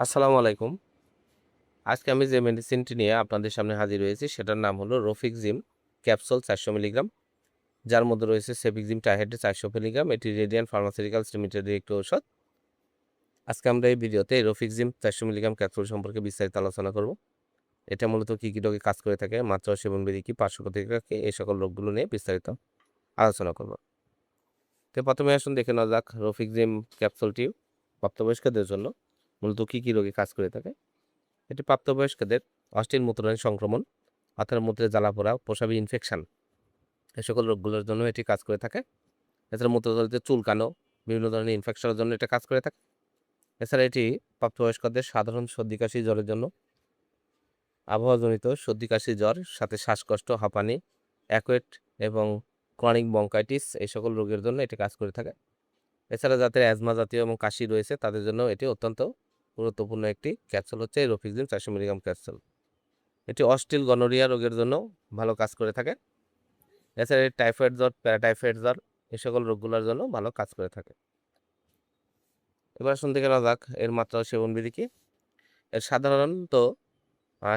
আসসালামু আলাইকুম। আজকে আমি যে মেডিসিনটি নিয়ে আপনাদের সামনে হাজির হয়েছি সেটার নাম হলো রোফিক্সিম ক্যাপসুল 400 মিলিগ্রাম, যার মধ্যে রয়েছে সেফিক্সিম টাইহেড 400 মিলিগ্রাম। এটি রেডিয়ান্ট ফার্মাসিউটিক্যালস লিমিটেডের একটি ঔষধ। আজকে আমরা এই ভিডিওতে এই রোফিক্সিম 400 মিলিগ্রাম ক্যাপসুল সম্পর্কে বিস্তারিত আলোচনা করব। এটা মূলত কি রোগে কাজ করে থাকে, মাত্রা ও সেবনবিধি কি, পার্শ্ব প্রতিক্রিয়া কি, এই সকল রোগগুলো নিয়ে বিস্তারিত আলোচনা করব। তো প্রথমে আসুন দেখে নেওয়া যাক রোফিক্সিম ক্যাপসুলটি প্রাপ্তবয়স্কদের জন্য মূলত কি রোগে কাজ করে থাকে। এটি প্রাপ্তবয়স্কদের অস্থির মূত্রনালী সংক্রমণ, অর্থাৎ মূত্রে জ্বালাপোড়া, প্রস্রাবী ইনফেকশন, এই সকল রোগগুলোর জন্য এটি কাজ করে থাকে। এছাড়া মূত্রথলিতে চুলকানো, বিভিন্ন ধরনের ইনফেকশনের জন্য এটা কাজ করে থাকে। এছাড়া এটি প্রাপ্তবয়স্কদের সাধারণ সর্দি কাশি জ্বরের জন্য, আবহাওয়াজনিত সর্দি কাশি জ্বর সাথে শ্বাসকষ্ট, হাঁপানি, অ্যাকুয়েট এবং ক্রনিক ব্রঙ্কাইটিস এই সকল রোগের জন্য এটি কাজ করে থাকে। এছাড়া যাদের অ্যাজমা জাতীয় এবং কাশি রয়েছে তাদের জন্য এটি অত্যন্ত গুরুত্বপূর্ণ একটি ক্যাপসুল হচ্ছে এই রোফিক্সিম 400 মিলিগ্রাম ক্যাপসুল। এটি অস্টিল গনোরিয়া রোগের জন্য ভালো কাজ করে থাকে। এছাড়া টাইফয়েড জ্বর, প্যারাটাইফয়েড জ্বর এই সকল রোগগুলোর জন্য ভালো কাজ করে থাকে। এবার আসুন দেখে নেওয়া যাক এর মাত্রা ও সেবনবিধি কি। এর সাধারণত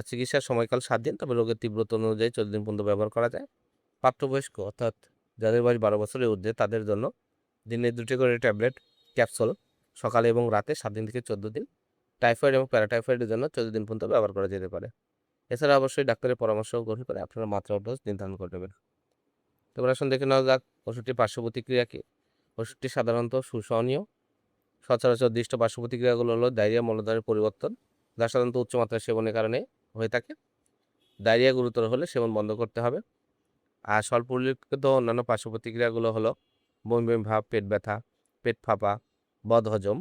চিকিৎসার সময়কাল 7 দিন, তবে রোগের তীব্রতা অনুযায়ী 14 দিন পর্যন্ত ব্যবহার করা যায়। প্রাপ্তবয়স্ক অর্থাৎ যাদের বয়স 12 বছরের ঊর্ধ্বে তাদের জন্য দিনে 2টি করে ট্যাবলেট ক্যাপসুল সকালে এবং রাতে 7 দিন থেকে 14 দিন। টাইফয়েড এবং প্যারাটাইফয়েডের জন্য 14 দিন পর্যন্ত ব্যবহার করা যেতে পারে। এছাড়া অবশ্যই ডাক্তারের পরামর্শ গ্রহণ করে আপনারা মাত্রা ও ডোজ নির্ধারণ করে নেবেন। এবার আসুন দেখে নেওয়া যাক ওষুধটির পার্শ্ব প্রতিক্রিয়া কি। ওষুধটি সাধারণত সুসহনীয়। সচরাচর দৃষ্ট পার্শ্ব প্রতিক্রিয়াগুলো হলো ডায়রিয়া, মলদ্বারের পরিবর্তন, যা সাধারণত উচ্চমাত্রার সেবনের কারণে হয়ে থাকে। ডায়রিয়া গুরুতর হলে সেবন বন্ধ করতে হবে। আর স্বল্প উল্লেখিত অন্যান্য পার্শ্ব প্রতিক্রিয়াগুলো হলো বমি বমি ভাব, পেট ব্যথা, পেট ফাঁপা, বদহজম,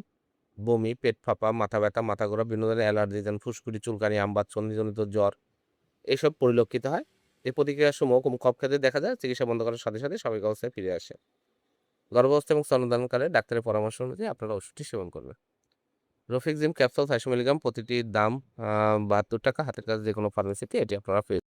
বমি, পেট ফাঁপা, মাথা ব্যথা, মাথা ঘোরা, বিভিন্ন ধরনের অ্যালার্জি যেমন ফুসকুড়ি, চুলকানি, আমবাত, সন্ধিজনিত জ্বর এইসব পরিলক্ষিত হয়। এই প্রতিক্রিয়ার সমূহ কম ক্ষেত্রে দেখা যায়, চিকিৎসা বন্ধ করার সাথে সাথে স্বাভাবিক অবস্থায় ফিরে আসে। গর্ভাবস্থা এবং স্তন্যদানকালে ডাক্তারের পরামর্শ অনুযায়ী আপনারা ওষুধটি সেবন করবেন। রোফিক্সিম ক্যাপসুল 400 মিলিগ্রাম, প্রতিটির দাম 72 টাকা। হাতের কাছে যে কোনো ফার্মেসিতে এটি আপনারা পেয়ে